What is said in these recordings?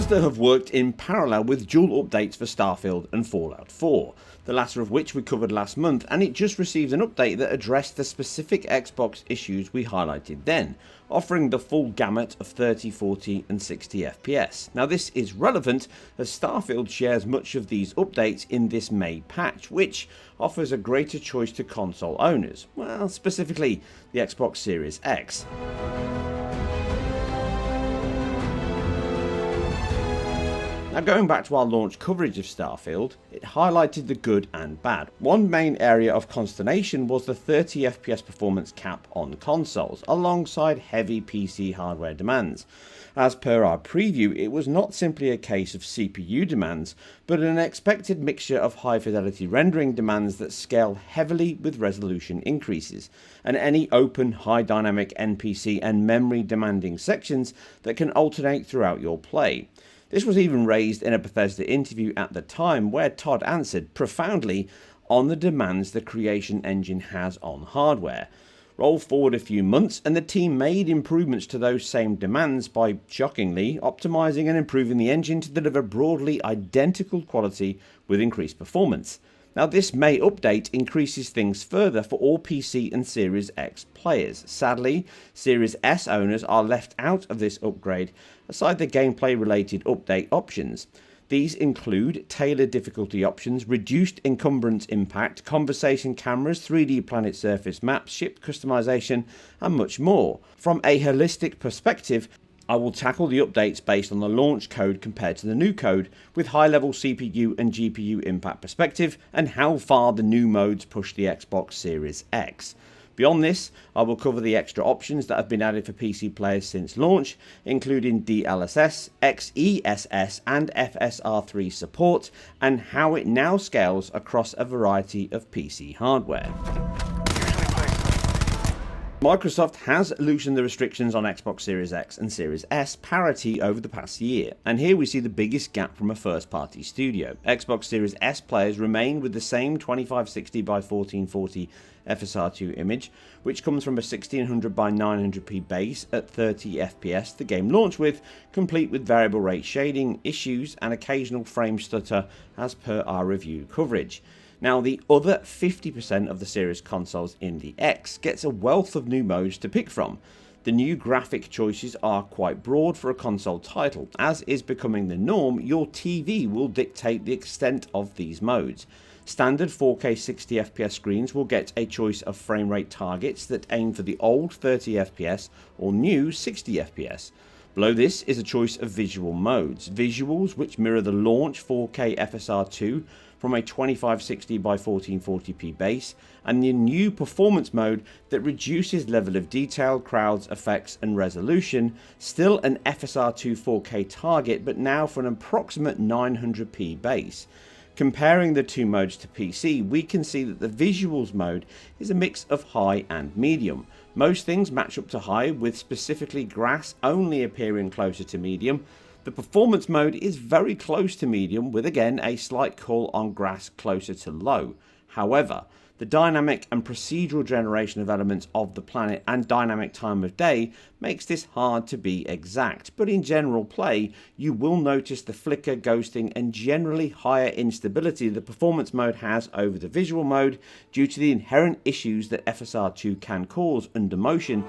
Bethesda have worked in parallel with dual updates for Starfield and Fallout 4, the latter of which we covered last month, and it just received an update that addressed the specific Xbox issues we highlighted then, offering the full gamut of 30, 40 and 60 FPS. Now this is relevant as Starfield shares much of these updates in this May patch, which offers a greater choice to console owners, well, specifically the Xbox Series X. Now going back to our launch coverage of Starfield, it highlighted the good and bad. One main area of consternation was the 30 FPS performance cap on consoles, alongside heavy PC hardware demands. As per our preview, it was not simply a case of CPU demands, but an expected mixture of high fidelity rendering demands that scale heavily with resolution increases, and any open, high dynamic NPC and memory demanding sections that can alternate throughout your play. This was even raised in a Bethesda interview at the time, where Todd answered profoundly on the demands the creation engine has on hardware. Roll forward a few months and the team made improvements to those same demands by, shockingly, optimizing and improving the engine to deliver broadly identical quality with increased performance. Now this May update increases things further for all PC and Series X players. Sadly, Series S owners are left out of this upgrade, aside the gameplay related update options. These include tailored difficulty options, reduced encumbrance impact, conversation cameras, 3D planet surface maps, ship customization and much more. From a holistic perspective, I will tackle the updates based on the launch code compared to the new code, with high-level CPU and GPU impact perspective, and how far the new modes push the Xbox Series X. Beyond this, I will cover the extra options that have been added for PC players since launch, including DLSS, XESS and FSR3 support, and how it now scales across a variety of PC hardware. Microsoft has loosened the restrictions on Xbox Series X and Series S parity over the past year, and here we see the biggest gap from a first-party studio. Xbox Series S players remain with the same 2560 by 1440 FSR2 image, which comes from a 1600 by 900p base at 30 FPS the game launched with, complete with variable rate shading, issues and occasional frame stutter as per our review coverage. Now the other 50% of the series consoles in the X gets a wealth of new modes to pick from. The new graphic choices are quite broad for a console title. As is becoming the norm, your TV will dictate the extent of these modes. Standard 4K 60 FPS screens will get a choice of frame rate targets that aim for the old 30 FPS or new 60 FPS. Below this is a choice of visual modes. Visuals which mirror the launch 4K FSR2 from a 2560 by 1440p base, and the new performance mode that reduces level of detail, crowds, effects and resolution, still an FSR2 4K target but now for an approximate 900p base. Comparing the two modes to PC, we can see that the visuals mode is a mix of high and medium. Most things match up to high, with specifically grass only appearing closer to medium. The performance mode is very close to medium, with again a slight call on grass closer to low. However, the dynamic and procedural generation of elements of the planet and dynamic time of day makes this hard to be exact, but in general play you will notice the flicker, ghosting and generally higher instability the performance mode has over the visual mode due to the inherent issues that FSR2 can cause under motion.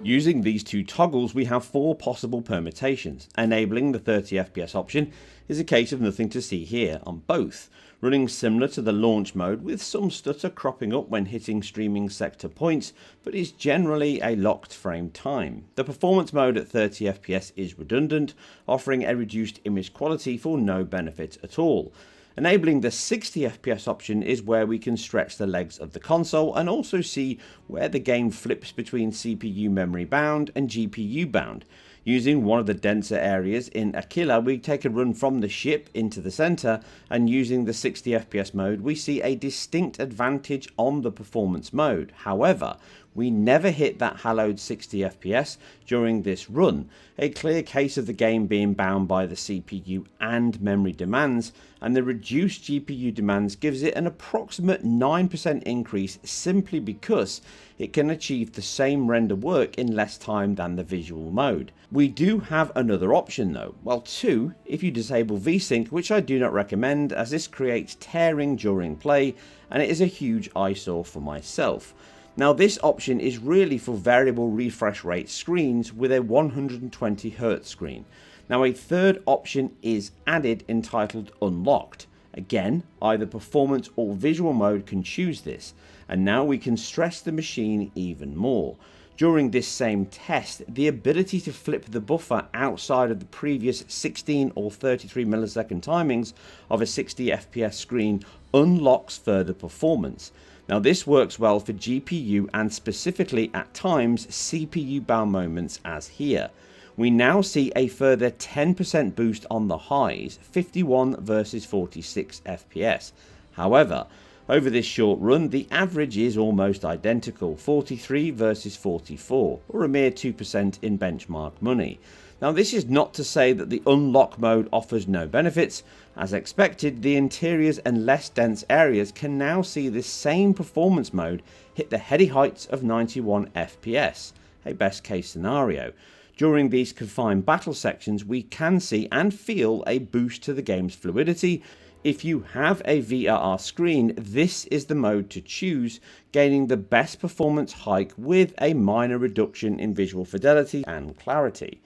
Using these two toggles, we have four possible permutations. Enabling the 30 FPS option is a case of nothing to see here on both, running similar to the launch mode with some stutter cropping up when hitting streaming sector points, but is generally a locked frame time. The performance mode at 30 FPS is redundant, offering a reduced image quality for no benefit at all. Enabling the 60 FPS option is where we can stretch the legs of the console and also see where the game flips between CPU memory bound and GPU bound. Using one of the denser areas in Aquila, we take a run from the ship into the center, and using the 60 FPS mode, we see a distinct advantage on the performance mode. However, we never hit that hallowed 60 FPS during this run, a clear case of the game being bound by the CPU and memory demands, and the reduced GPU demands gives it an approximate 9% increase simply because it can achieve the same render work in less time than the visual mode. We do have another option though, well two, if you disable VSync, which I do not recommend as this creates tearing during play and it is a huge eyesore for myself. Now this option is really for variable refresh rate screens with a 120Hz screen. Now a third option is added entitled Unlocked. Again, either performance or visual mode can choose this, and now we can stress the machine even more. During this same test, the ability to flip the buffer outside of the previous 16 or 33 millisecond timings of a 60 FPS screen unlocks further performance. Now this works well for GPU and specifically at times CPU bound moments as here. We now see a further 10% boost on the highs, 51 versus 46 FPS. However, over this short run, the average is almost identical, 43 versus 44, or a mere 2% in benchmark money. Now this is not to say that the unlock mode offers no benefits. As expected, the interiors and less dense areas can now see this same performance mode hit the heady heights of 91 FPS, a best case scenario. During these confined battle sections, we can see and feel a boost to the game's fluidity. If you have a VRR screen, this is the mode to choose, gaining the best performance hike with a minor reduction in visual fidelity and clarity.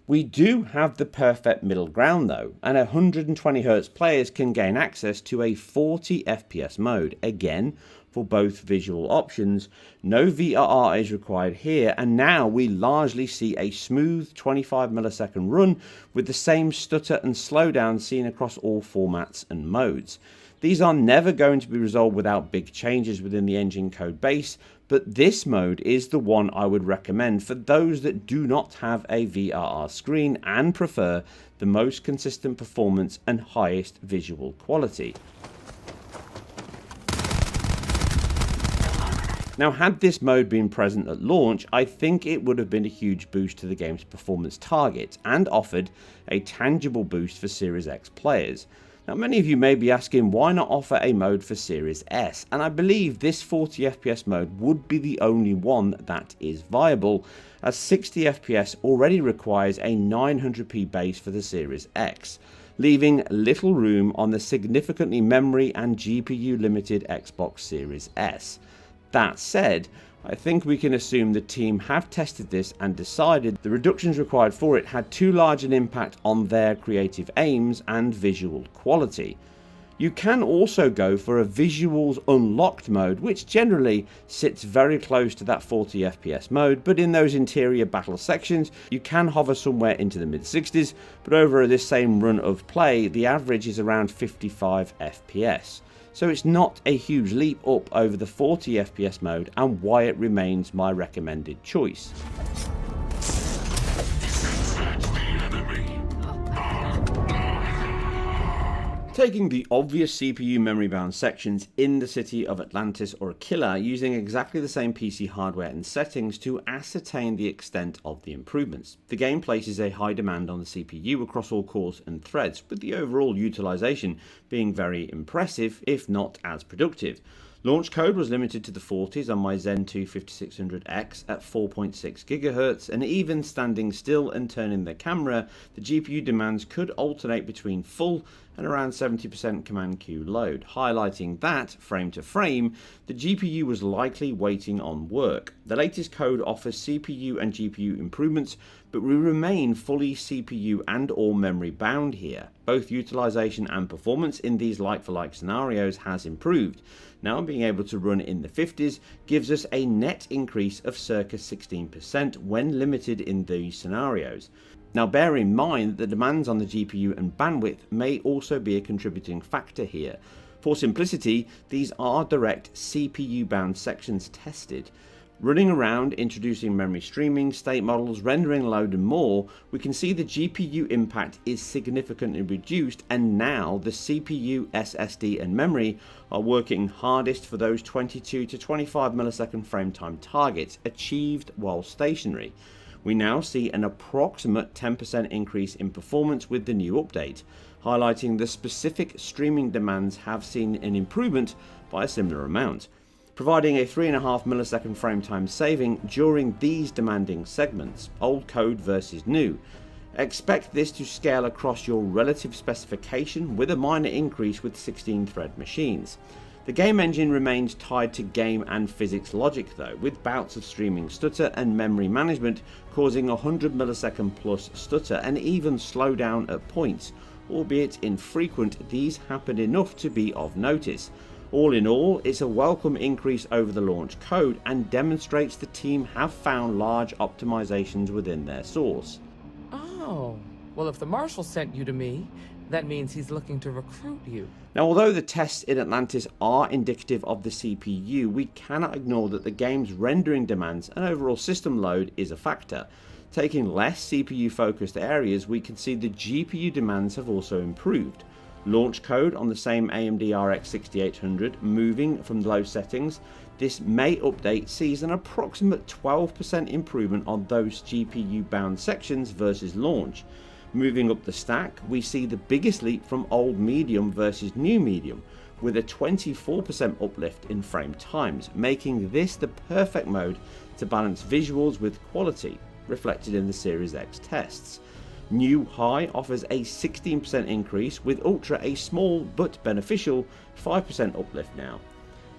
We do have the perfect middle ground though, and 120Hz players can gain access to a 40 FPS mode, again for both visual options. No VRR is required here, and now we largely see a smooth 25 millisecond run with the same stutter and slowdown seen across all formats and modes. These are never going to be resolved without big changes within the engine code base, but this mode is the one I would recommend for those that do not have a VRR screen and prefer the most consistent performance and highest visual quality. Now, had this mode been present at launch, I think it would have been a huge boost to the game's performance target and offered a tangible boost for Series X players. Now, many of you may be asking why not offer a mode for Series S, and I believe this 40 FPS mode would be the only one that is viable, as 60 FPS already requires a 900p base for the Series X, leaving little room on the significantly memory and GPU limited Xbox Series S. That said, I think we can assume the team have tested this and decided the reductions required for it had too large an impact on their creative aims and visual quality. You can also go for a visuals unlocked mode, which generally sits very close to that 40 FPS mode, but in those interior battle sections you can hover somewhere into the mid 60s, but over this same run of play the average is around 55 FPS. So it's not a huge leap up over the 40 FPS mode, and why it remains my recommended choice. Taking the obvious CPU memory bound sections in the city of Atlantis or Aquila, using exactly the same PC hardware and settings to ascertain the extent of the improvements. The game places a high demand on the CPU across all cores and threads, with the overall utilization being very impressive, if not as productive. Launch code was limited to the 40s on my Zen 2 5600X at 4.6 GHz, and even standing still and turning the camera, the GPU demands could alternate between full and around 70% command queue load, highlighting that, frame to frame, the GPU was likely waiting on work. The latest code offers CPU and GPU improvements, but we remain fully CPU and or memory bound here. Both utilization and performance in these like-for-like scenarios has improved. Now being able to run in the 50s gives us a net increase of circa 16% when limited in these scenarios. Now bear in mind that the demands on the GPU and bandwidth may also be a contributing factor here. For simplicity, these are direct CPU bound sections tested. Running around, introducing memory streaming, state models, rendering load and more, we can see the GPU impact is significantly reduced, and now the CPU, SSD and memory are working hardest for those 22 to 25 millisecond frame time targets achieved while stationary. We now see an approximate 10% increase in performance with the new update, highlighting the specific streaming demands have seen an improvement by a similar amount. providing a 3.5 millisecond frame time saving during these demanding segments, old code versus new. Expect this to scale across your relative specification with a minor increase with 16-thread machines. The game engine remains tied to game and physics logic though, with bouts of streaming stutter and memory management causing 100 millisecond plus stutter and even slowdown at points. Albeit infrequent, these happen enough to be of notice. All in all, it's a welcome increase over the launch code and demonstrates the team have found large optimizations within their source. Oh, well, if the Marshal sent you to me, that means he's looking to recruit you. Now, although the tests in Atlantis are indicative of the CPU, we cannot ignore that the game's rendering demands and overall system load is a factor. Taking less CPU focused areas, we can see the GPU demands have also improved. Launch code on the same AMD RX 6800 moving from low settings. This May update sees an approximate 12% improvement on those GPU bound sections versus launch. Moving up the stack, we see the biggest leap from old medium versus new medium, with a 24% uplift in frame times, making this the perfect mode to balance visuals with quality, reflected in the Series X tests. New High offers a 16% increase, with Ultra a small but beneficial 5% uplift now.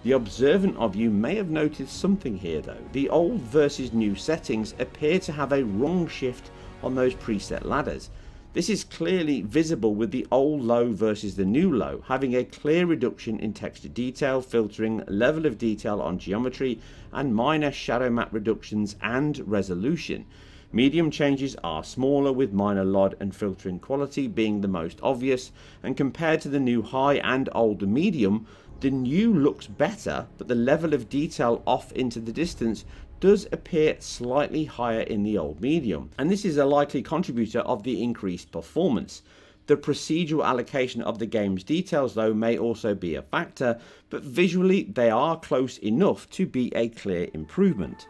The observant of you may have noticed something here though. The old versus new settings appear to have a wrong shift on those preset ladders. This is clearly visible with the old low versus the new low, having a clear reduction in texture detail, filtering, level of detail on geometry, and minor shadow map reductions and resolution. Medium changes are smaller, with minor LOD and filtering quality being the most obvious, and compared to the new high and older medium, the new looks better, but the level of detail off into the distance does appear slightly higher in the old medium, and this is a likely contributor of the increased performance. The procedural allocation of the game's details though may also be a factor, but visually they are close enough to be a clear improvement.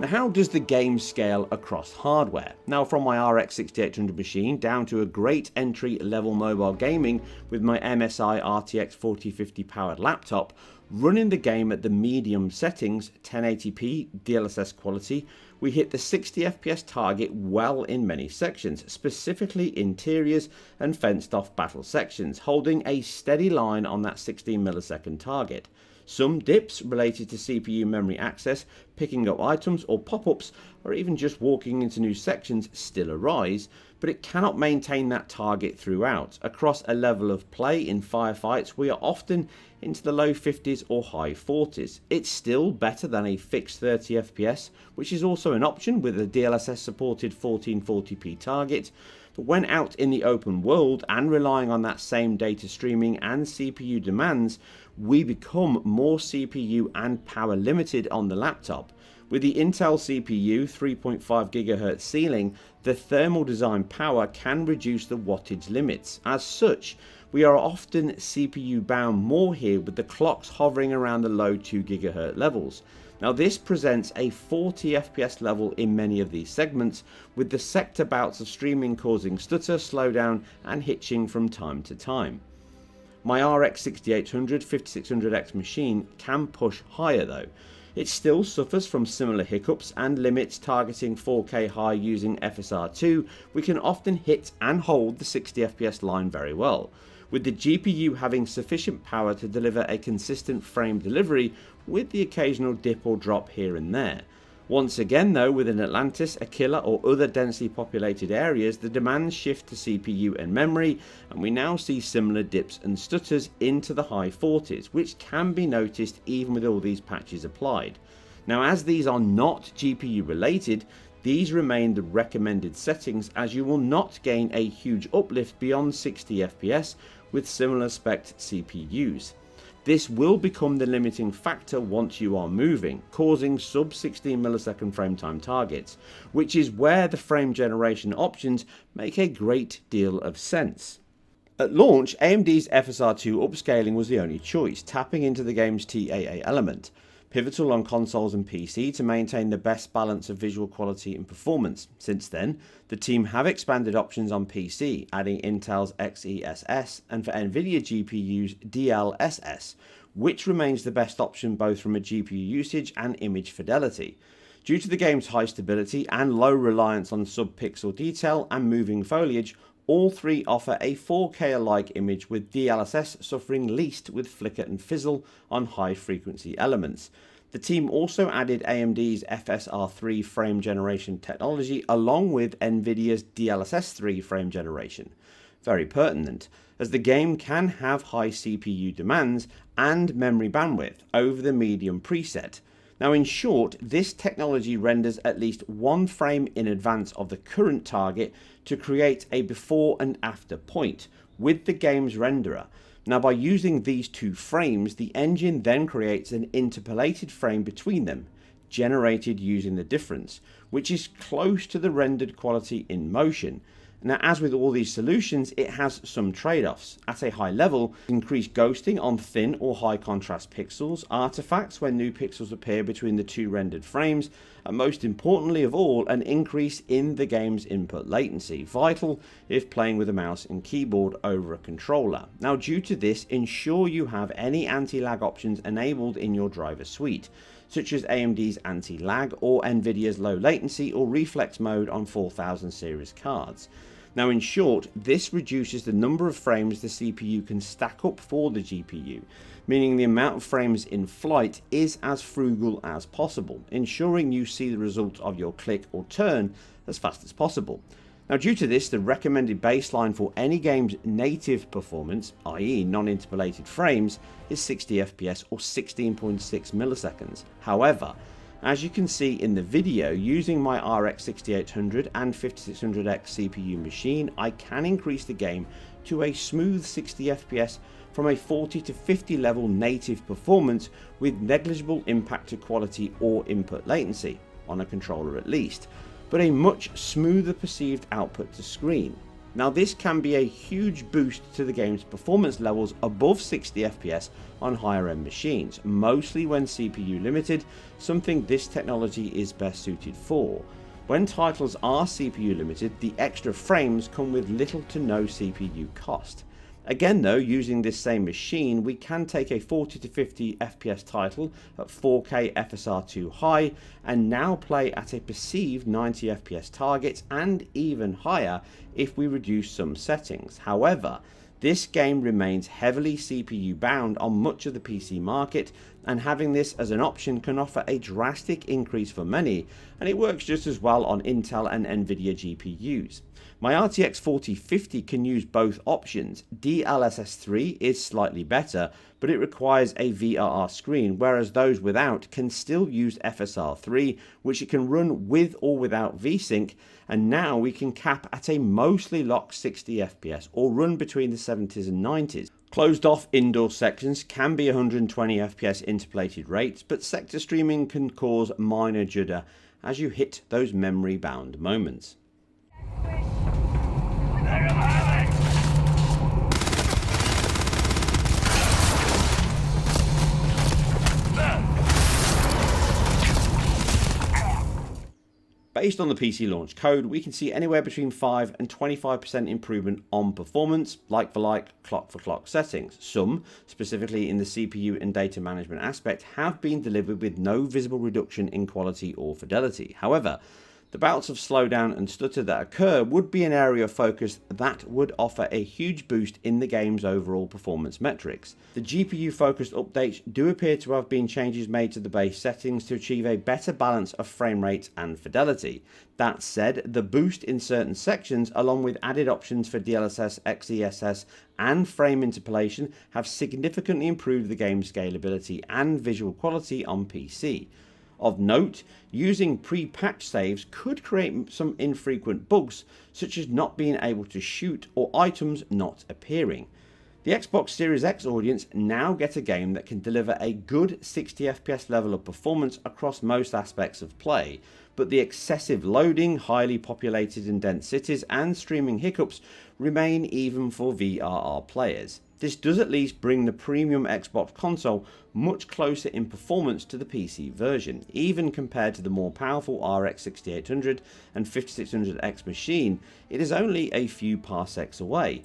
Now, how does the game scale across hardware? Now, from my RX 6800 machine down to a great entry level mobile gaming with my MSI RTX 4050 powered laptop, running the game at the medium settings, 1080p DLSS quality, we hit the 60 FPS target well in many sections, specifically interiors and fenced off battle sections, holding a steady line on that 16 millisecond target. Some dips related to CPU memory access, picking up items or pop-ups, or even just walking into new sections still arise, but it cannot maintain that target throughout. Across a level of play in firefights, we are often into the low 50s or high 40s. It's still better than a fixed 30 FPS, which is also an option with a DLSS supported 1440p target. But when out in the open world and relying on that same data streaming and CPU demands, we become more CPU and power limited on the laptop. With the Intel CPU 3.5 GHz ceiling, the thermal design power can reduce the wattage limits. As such, we are often CPU bound more here, with the clocks hovering around the low 2 GHz levels. Now, this presents a 40 FPS level in many of these segments, with the sector bouts of streaming causing stutter, slowdown and hitching from time to time. My RX 6800 5600X machine can push higher though. It still suffers from similar hiccups and limits. Targeting 4K high using FSR2, we can often hit and hold the 60 FPS line very well, with the GPU having sufficient power to deliver a consistent frame delivery with the occasional dip or drop here and there. Once again though, within Atlantis, Aquila or other densely populated areas, the demands shift to CPU and memory, and we now see similar dips and stutters into the high 40s, which can be noticed even with all these patches applied. Now, as these are not GPU related, these remain the recommended settings, as you will not gain a huge uplift beyond 60 FPS with similar spec CPUs. This will become the limiting factor once you are moving, causing sub 16 millisecond frame time targets, which is where the frame generation options make a great deal of sense. At launch, AMD's FSR2 upscaling was the only choice, tapping into the game's TAA element. pivotal on consoles and PC to maintain the best balance of visual quality and performance. Since then, the team have expanded options on PC, adding Intel's XeSS and for Nvidia GPUs DLSS, which remains the best option both from a GPU usage and image fidelity. Due to the game's high stability and low reliance on sub-pixel detail and moving foliage, all three offer a 4K-alike image, with DLSS suffering least with flicker and fizzle on high-frequency elements. The team also added AMD's FSR3 Frame generation technology along with Nvidia's DLSS3 Frame generation. Very pertinent, as the game can have high CPU demands and memory bandwidth over the medium preset. Now, in short, this technology renders at least one frame in advance of the current target to create a before and after point with the game's renderer. Now, by using these two frames, the engine then creates an interpolated frame between them, generated using the difference, which is close to the rendered quality in motion. Now, as with all these solutions, it has some trade-offs. At a high level, increased ghosting on thin or high contrast pixels, artifacts when new pixels appear between the two rendered frames, and most importantly of all, an increase in the game's input latency, vital if playing with a mouse and keyboard over a controller. Now, due to this, ensure you have any anti-lag options enabled in your driver suite, such as AMD's anti-lag or Nvidia's low latency or reflex mode on 4000 series cards. Now, in short, this reduces the number of frames the CPU can stack up for the GPU, meaning the amount of frames in flight is as frugal as possible, ensuring you see the result of your click or turn as fast as possible. Now, due to this, the recommended baseline for any game's native performance, i.e. non-interpolated frames, is 60 FPS or 16.6 milliseconds. However, as you can see in the video, using my RX 6800 and 5600X CPU machine, I can increase the game to a smooth 60 FPS from a 40 to 50 level native performance with negligible impact to quality or input latency, on a controller at least, but a much smoother perceived output to screen. Now, this can be a huge boost to the game's performance levels above 60 FPS on higher end machines, mostly when CPU limited, something this technology is best suited for. When titles are CPU limited, the extra frames come with little to no CPU cost. Again though, using this same machine, we can take a 40 to 50 FPS title at 4K FSR2 high and now play at a perceived 90 FPS target and even higher if we reduce some settings. However, this game remains heavily CPU bound on much of the PC market, and having this as an option can offer a drastic increase for many, and it works just as well on Intel and Nvidia GPUs. My RTX 4050 can use both options. DLSS3 is slightly better, but it requires a VRR screen, whereas those without can still use FSR3, which it can run with or without VSync, and now we can cap at a mostly locked 60 FPS or run between the 70s and 90s. Closed off indoor sections can be 120 FPS interpolated rates, but sector streaming can cause minor judder as you hit those memory bound moments. Based on the PC launch code, we can see anywhere between 5 and 25% improvement on performance, like for like, clock for clock settings. Some, specifically in the CPU and data management aspect, have been delivered with no visible reduction in quality or fidelity. However, the bouts of slowdown and stutter that occur would be an area of focus that would offer a huge boost in the game's overall performance metrics. The GPU-focused updates do appear to have been changes made to the base settings to achieve a better balance of frame rate and fidelity. That said, the boost in certain sections, along with added options for DLSS, XeSS, and frame interpolation, have significantly improved the game's scalability and visual quality on PC. Of note, using pre-patch saves could create some infrequent bugs, such as not being able to shoot or items not appearing. The Xbox Series X audience now get a game that can deliver a good 60 FPS level of performance across most aspects of play, but the excessive loading, highly populated and dense cities, and streaming hiccups remain even for VRR players. This does at least bring the premium Xbox console much closer in performance to the PC version, even compared to the more powerful RX 6800 and 5600X machine. It is only a few parsecs away.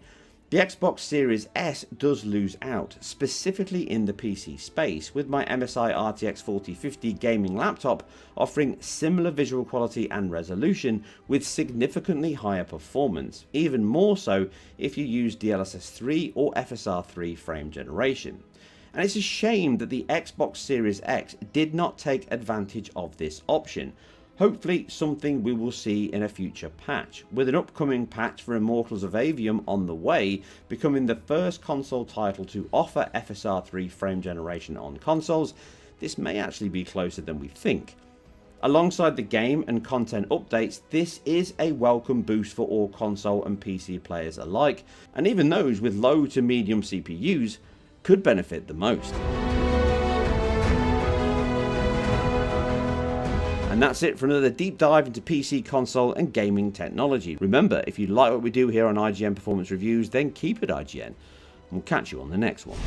The Xbox Series S does lose out, specifically in the PC space, with my MSI RTX 4050 gaming laptop offering similar visual quality and resolution with significantly higher performance, even more so if you use DLSS3 or FSR3 frame generation. And it's a shame that the Xbox Series X did not take advantage of this option. Hopefully something we will see in a future patch, with an upcoming patch for Immortals of Avium on the way, becoming the first console title to offer FSR3 frame generation on consoles. This may actually be closer than we think. Alongside the game and content updates, this is a welcome boost for all console and PC players alike, and even those with low to medium CPUs could benefit the most. And that's it for another deep dive into PC, console and gaming technology. Remember, if you like what we do here on IGN Performance Reviews, then keep it IGN. And we'll catch you on the next one.